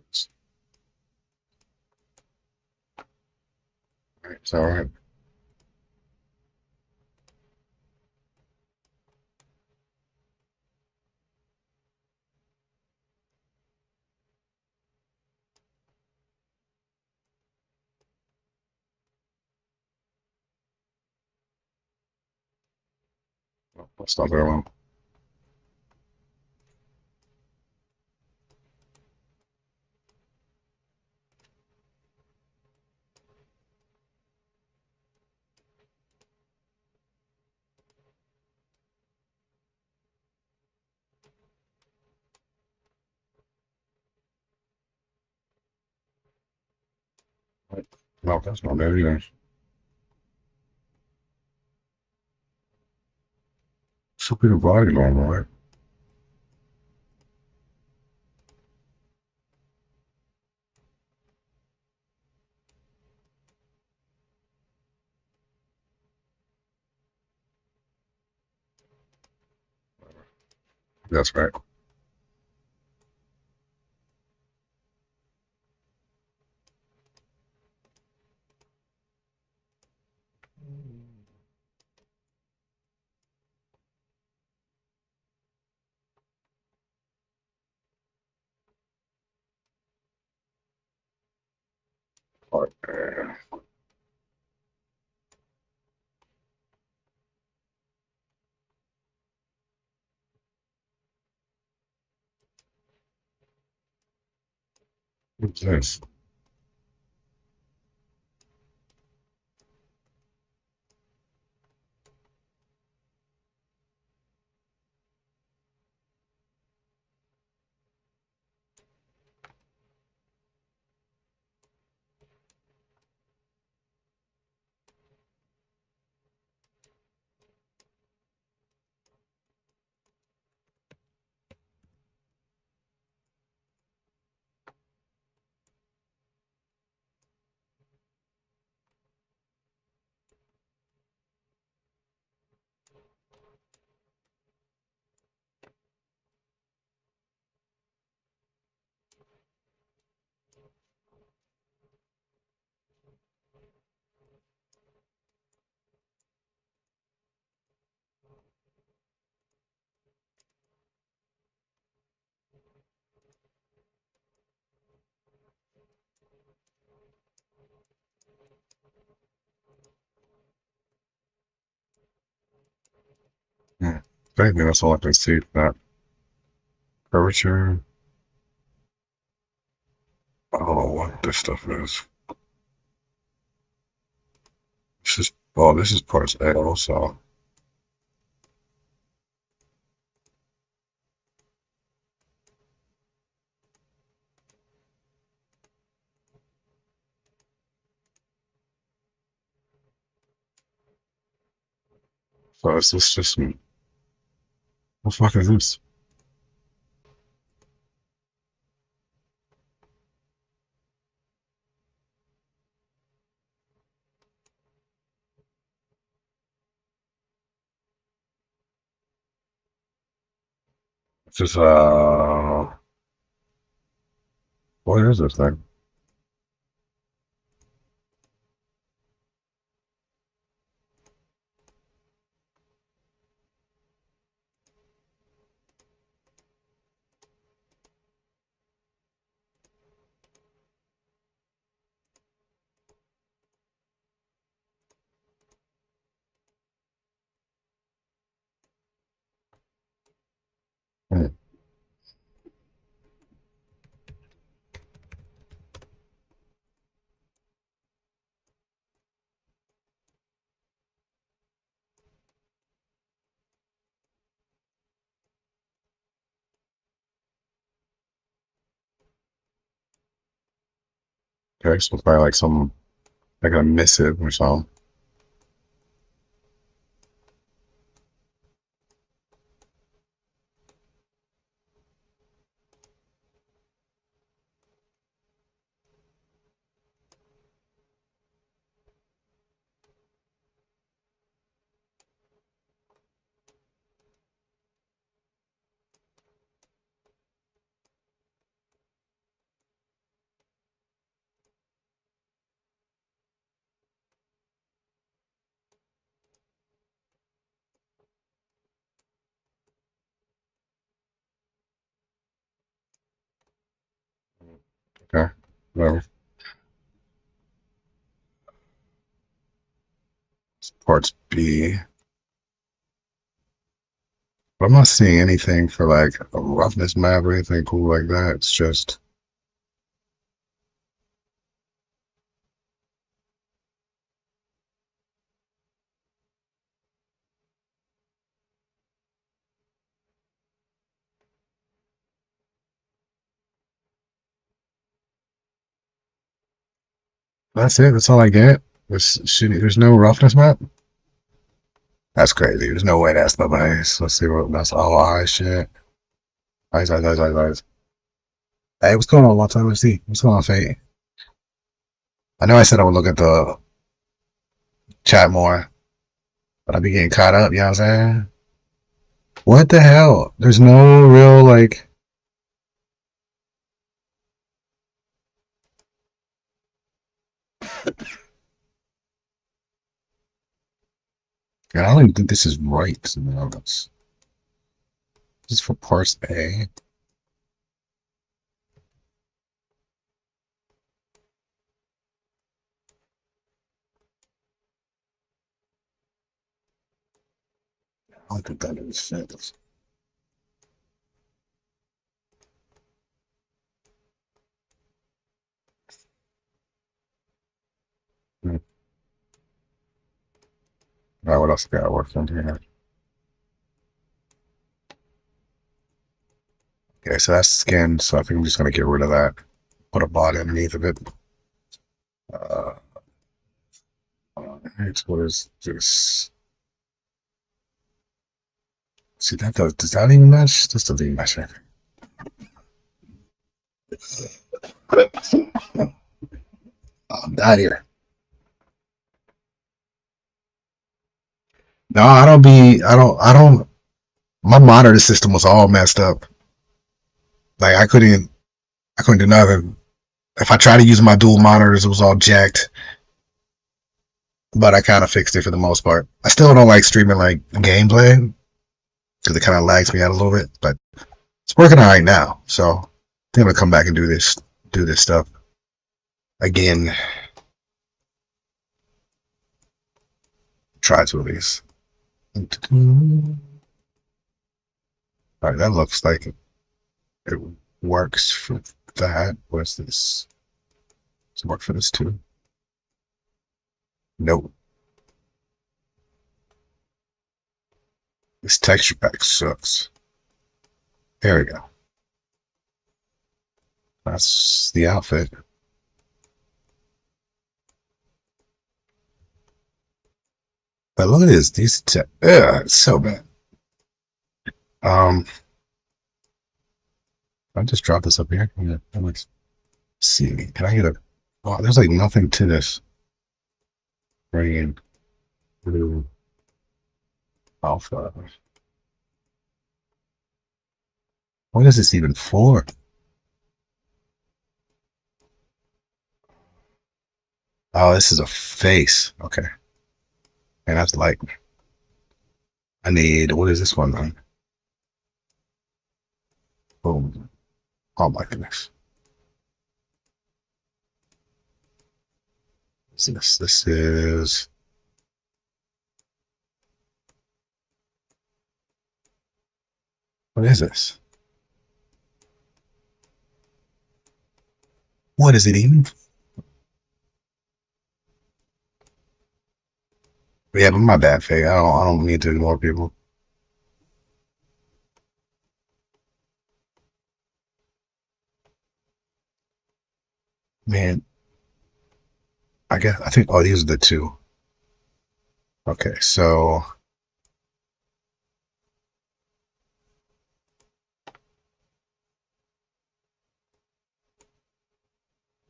S1: it's alright. That's not very well. No, that's not there either. Should be the body normal, right? That's right. Alright, what's this? Hmm. If anything, that's all I can see. That curvature. I don't know what this stuff is. This is, oh, this is parts A also. So is this just what the fuck is this? This is what is this thing? Hmm. Okay, so it's probably like some like a missive or something. Okay, whatever. Parts B. But I'm not seeing anything for like a roughness map or anything cool like that. It's just that's it. That's all I get. There's no roughness map. That's crazy. There's no way that's the base. Let's see what that's all eyes shit. Eyes. Hey, what's going on? Long time no see. What's going on, Fate? I know I said I would look at the chat more, but I be getting caught up. You know what I'm saying? What the hell? There's no real like. I don't even think this is right. To be honest. This is for parse A. I don't think that is sense. Hmm. All right, what else got worked on here? Okay, so that's skin. So I think I'm just gonna get rid of that. Put a body underneath of it. Uh, what is this? See that does that even match? This doesn't even match. I'm out here. No, I don't be. I don't. My monitor system was all messed up. Like I couldn't. I couldn't do nothing. If I tried to use my dual monitors, it was all jacked. But I kind of fixed it for the most part. I still don't like streaming like gameplay because it kind of lags me out a little bit. But it's working all right now. So I think I'm gonna come back and do this stuff again. Try to at least. All right, that looks like it works for that. What's this? Does it work for this too? Nope. This texture pack sucks. There we go. That's the outfit. But look at this. It's so bad. Um, I just dropped this up here. Yeah, let's see. Can I get a? Oh, there's like nothing to this. Green, blue, alpha. What is this even for? Oh, this is a face. Okay. And that's like, I need, what is this one then? Boom. Oh my goodness. What's this? This is, what is this? What is it even? Yeah, but my bad, Faye. I don't need to ignore people. Man, I think, oh, these are the two. Okay, so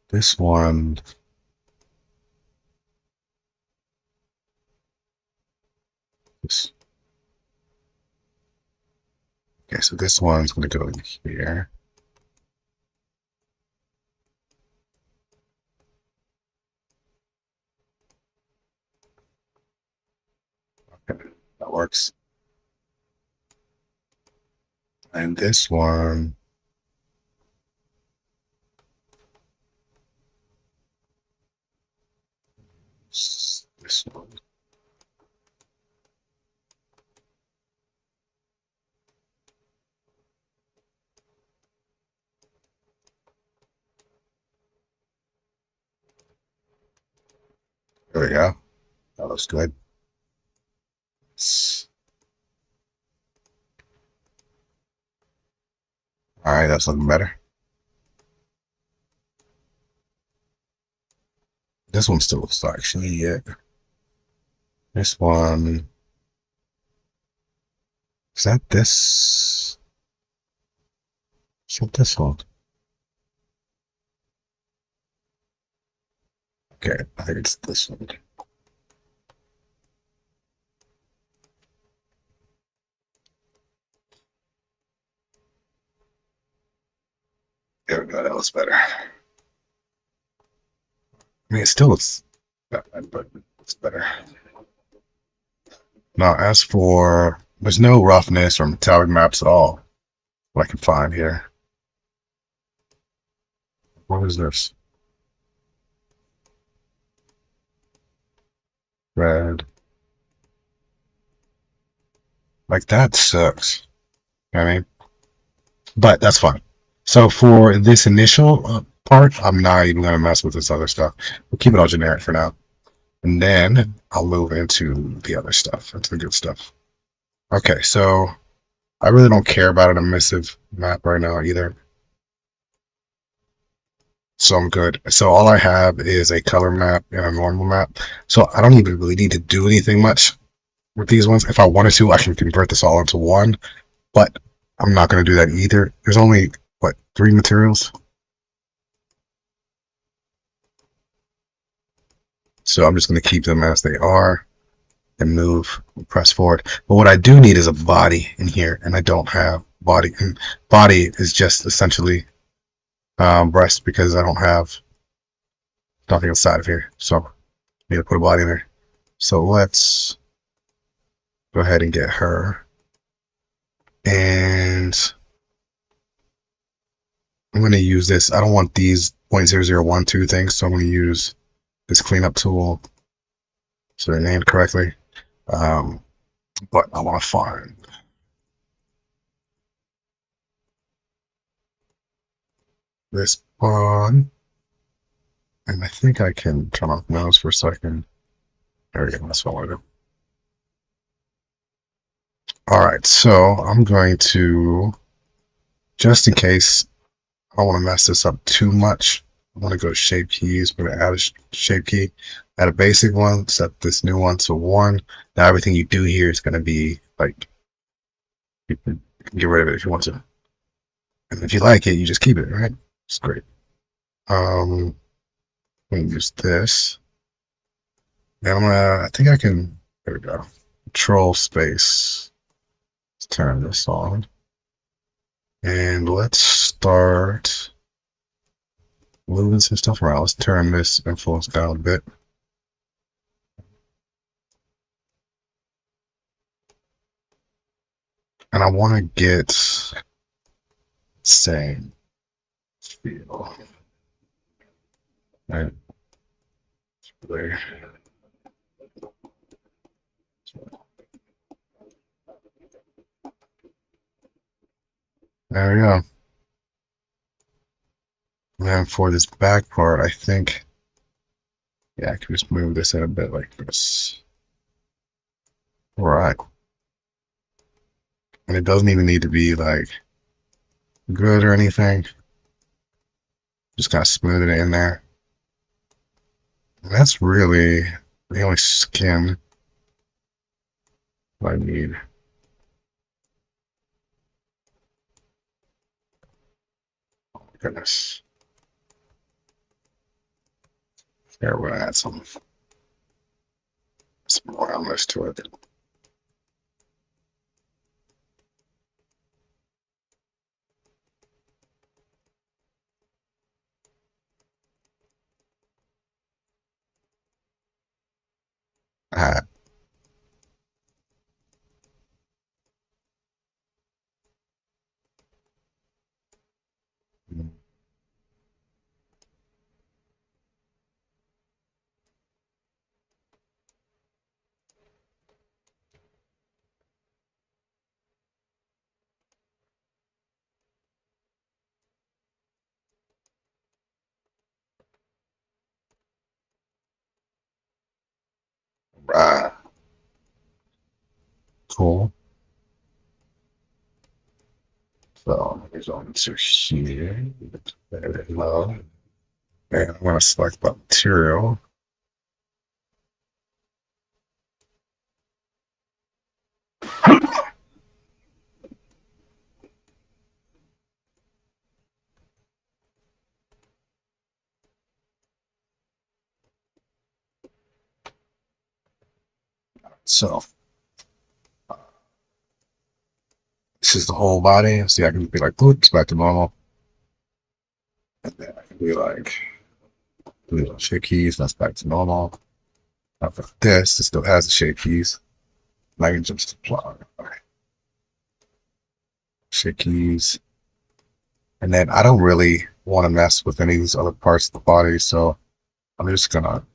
S1: this one, this, okay, so this one's gonna go in here. Okay, that works. And this one, this one. There we go. That looks good. All right, that's looking better. This one still looks like actually, yeah. This one, is that this? Is that this one? Okay, I think it's this one. There we go, that looks better. I mean, it still looks bad, but it's better. Now, as for, there's no roughness or metallic maps at all that I can find here. What is this? Red. Like, that sucks. You know what I mean? But that's fine. So for this initial part, I'm not even going to mess with this other stuff. We'll keep it all generic for now. And then I'll move into the other stuff, into the good stuff. Okay, so I really don't care about an emissive map right now either. So I'm good. So all I have is a color map and a normal map. So I don't even really need to do anything much with these ones. If I wanted to, I can convert this all into one, but I'm not going to do that either. There's only, what, 3 materials? So I'm just going to keep them as they are and move and press forward. But what I do need is a body in here, and I don't have body. And body is just essentially breast because I don't have nothing inside of here. So I need to put a body in there. So let's go ahead and get her. And I'm going to use this. I don't want these 0.0012 things, so I'm going to use this cleanup tool so they're named correctly. But I want to find this one. And I think I can turn off mouse for a second. There we go. That's what I want to do. All right, so I'm going to, just in case I don't want to mess this up too much, I'm going to go shape keys. We're going to add a shape key. At a basic one, set this new one to 1. Now everything you do here is going to be like, you can get rid of it if you want to. And if you like it, you just keep it, right? It's great. We can use this. And I think I can, there we go. Control space. Let's turn this on. And let's start moving some stuff around. Let's turn this influence down a bit. And I want to get same feel. Right there. There we go. And for this back part, I think, yeah, I can just move this in a bit like this. All right. And it doesn't even need to be like good or anything. Just kind of smooth it in there. And that's really the only skin I need. Oh my goodness. There, we're gonna add some roundness to it. Ah, right. Cool. So here's on to here. Very low. And I'm gonna select the material. So this is the whole body. See, I can be like, oops, back to normal. And then I can be like, little shape keys, that's back to normal. Now for this, it still has the shape keys. And I can just apply shape keys. And then I don't really want to mess with any of these other parts of the body, so I'm just gonna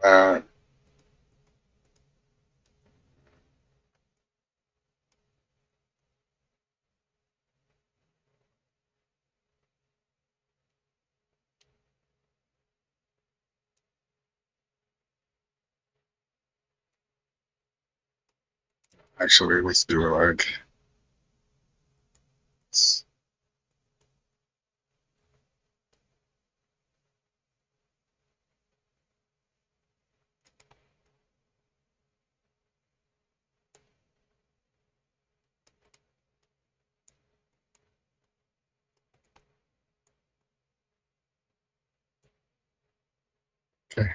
S1: uh, actually let's do it like okay.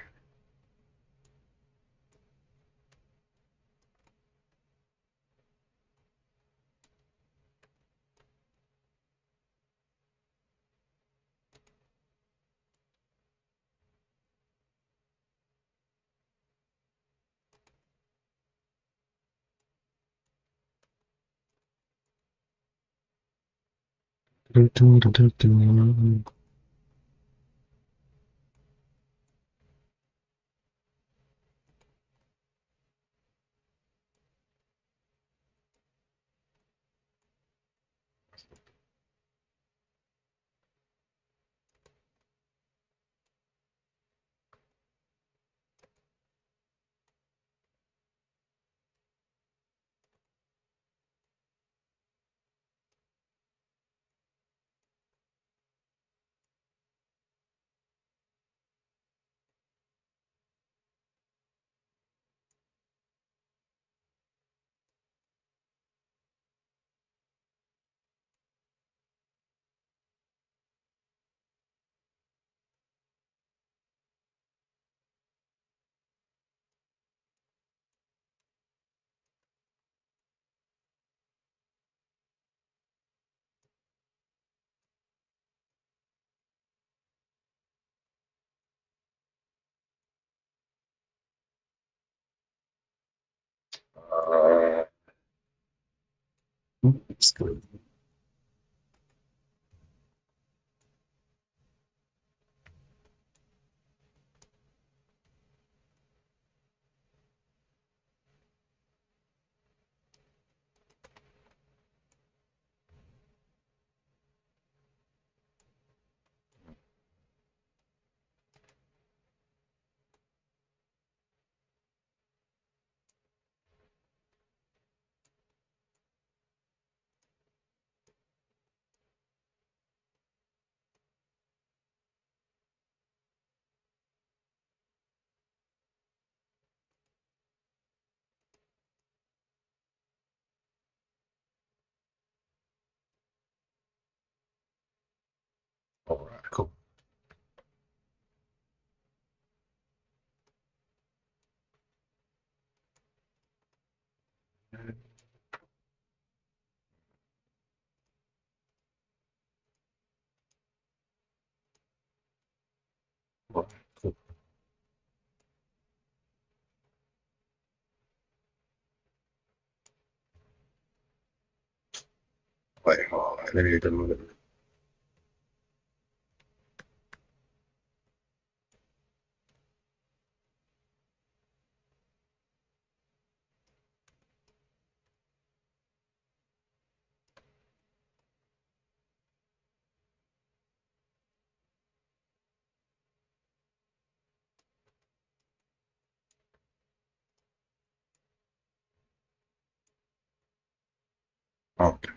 S1: That's good. All right, cool. All right, cool. Wait, hold on. Let me get a minute. Okay.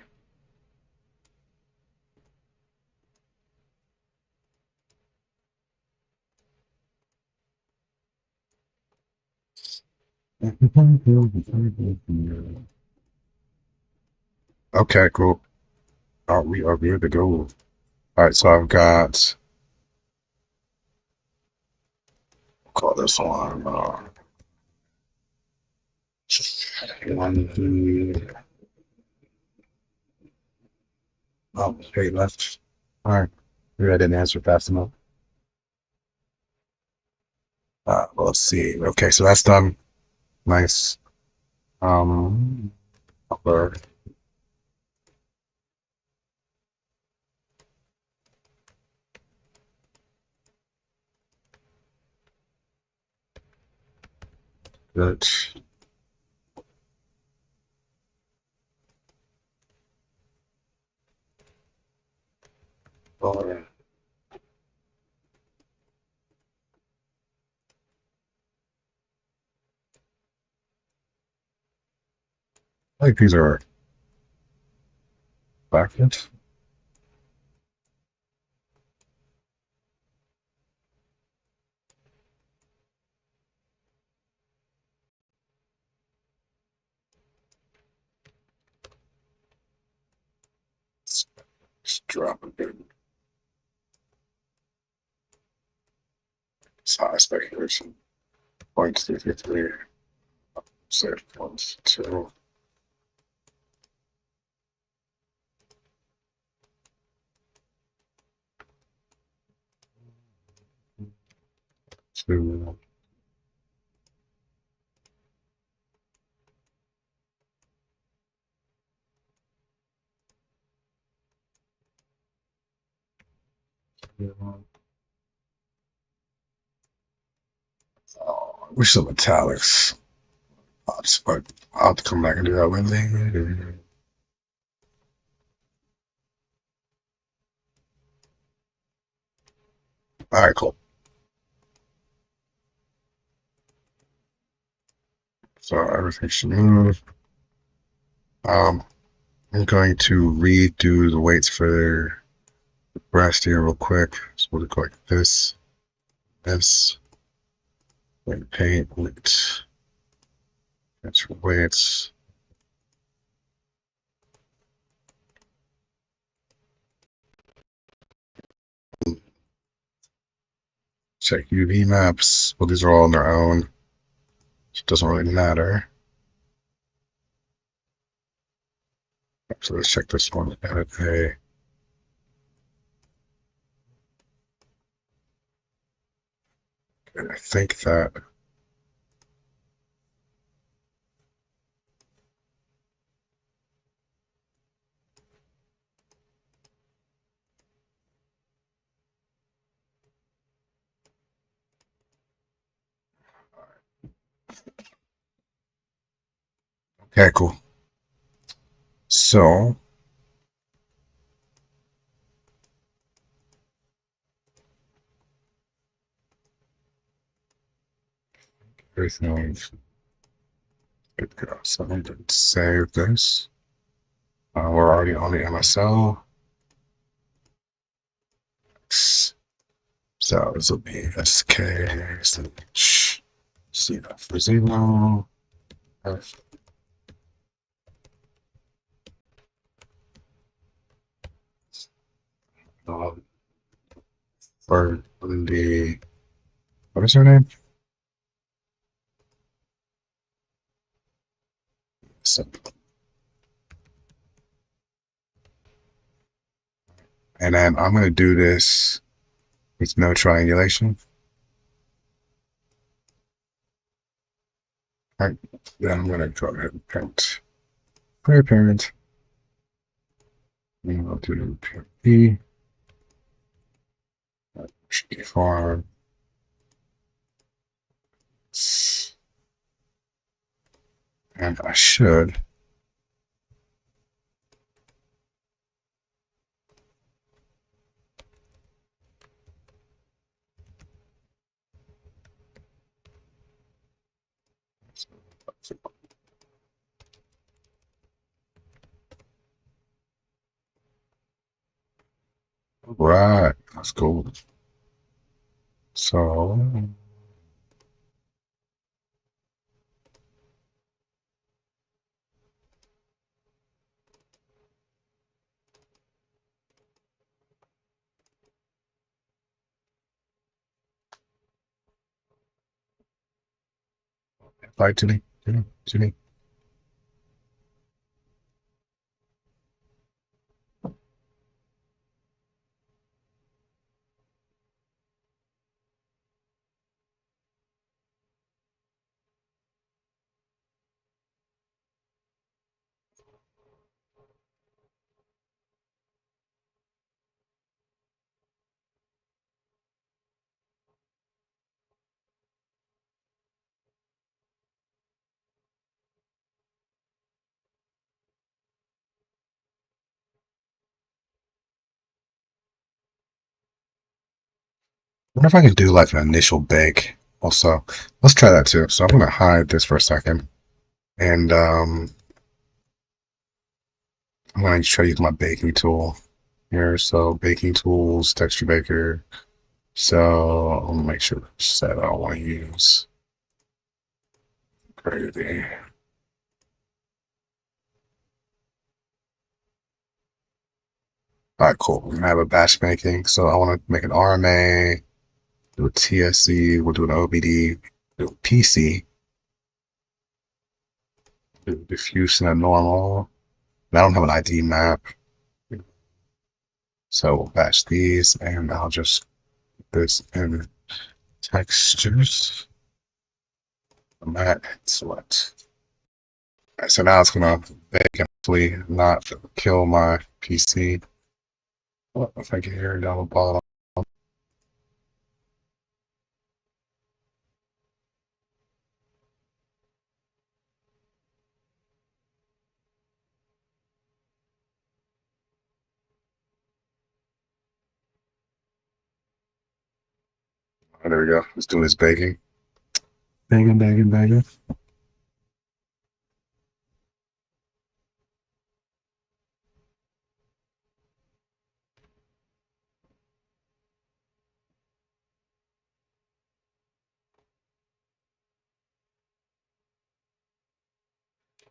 S1: Okay, cool. We are good to go. All right, so I've got, call this one. One, two, oh, straight left. All right. Maybe I didn't answer fast enough. Well, let's see. Okay, so that's done. Nice. Um, upper. Good. Oh, I think these are backwards. Just drop a bit. It's high speculation. 0.333. Set once, two, two. Oh, I wish the metallics. But I'll have to come back and do that later. All right, cool. So everything should move. Um, I'm going to redo the weights for the breast here real quick. So we'll go like this, weight paint, weight, transfer weights. Check UV maps. Well, these are all on their own. So it doesn't really matter. So let's check this one. Edit A. And I think that Okay, cool. So everything's good to go. So I'm going to save this. We're already on the MSL. So this will be SK/C for 0. F for the what is her name? So, and then I'm going to do this with no triangulation. All right. Then I'm going to go ahead and print clear parent. And I'll do PRP. Farm. And I should. Right. That's cool. So bye to me. To me. I wonder if I can do like an initial bake also. Let's try that too. So I'm gonna hide this for a second. And I'm gonna try to use my baking tool here. So baking tools, texture baker. So I'm gonna make sure that I don't want to use crazy. All right, cool. We're gonna have a batch making. So I want to make an RMA, do a TSC, we'll do an OBD, do a PC, do diffuse and a normal. And I don't have an ID map. So we'll batch these and I'll just put this in textures. Matte select. All right, so now it's gonna bake and hopefully not kill my PC. What if I can hear it down the bottom? Oh, there we go. Let's do this baking. Baking. Then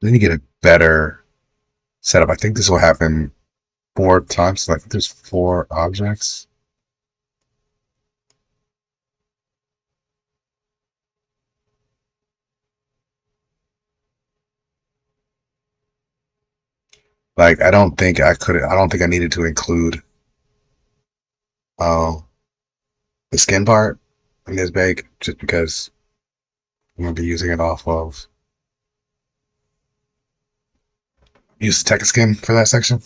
S1: you get a better setup. I think this will happen 4 times. So I think there's 4 objects. Like I don't think I could. I don't think I needed to include um the skin part in this bake just because I'm gonna be using it off of use the text skin for that section.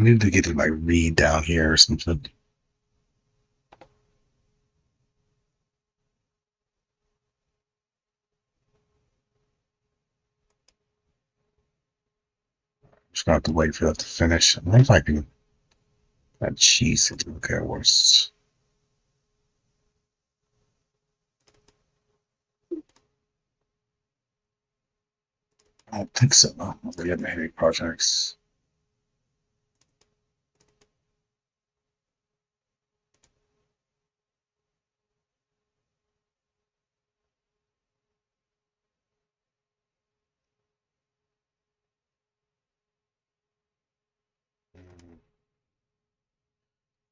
S1: I need to get to like read down here or something. Just gonna have to wait for that to finish. I wonder if I can add cheese. Okay, worse. I don't think so. I don't really have any projects.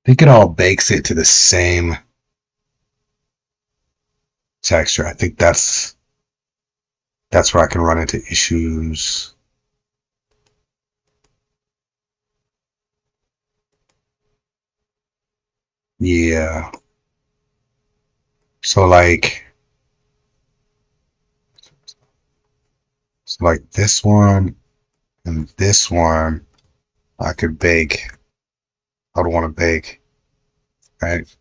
S1: I think it all bakes it to the same texture. I think that's where I can run into issues. Yeah. So like this one and this one, I could bake. I would want to bake, right?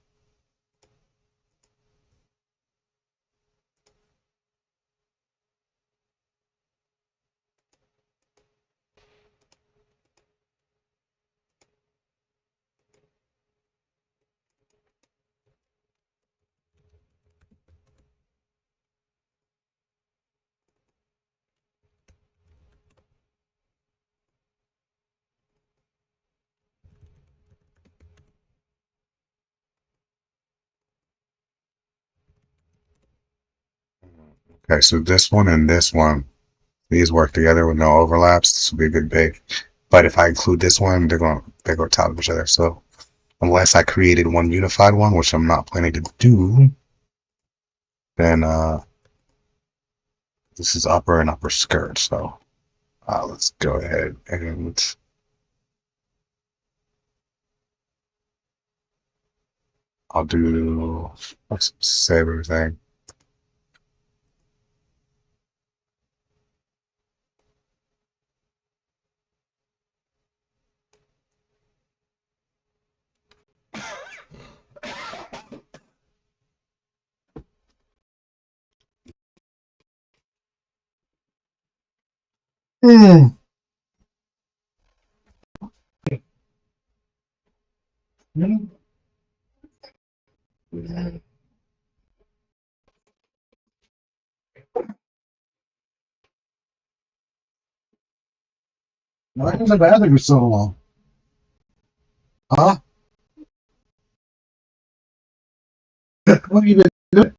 S1: Okay, so this one and this one, these work together with no overlaps. This will be a good bake. But if I include this one, they go on top of each other. So unless I created one unified one, which I'm not planning to do, then this is upper and upper skirt. So let's go ahead and let's save everything. Hmm. Why was the bathroom for so long? Huh? What have you been doing?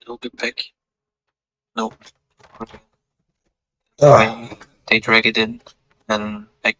S3: It'll be pick. Nope.
S1: Ugh.
S3: They drag it in and pick.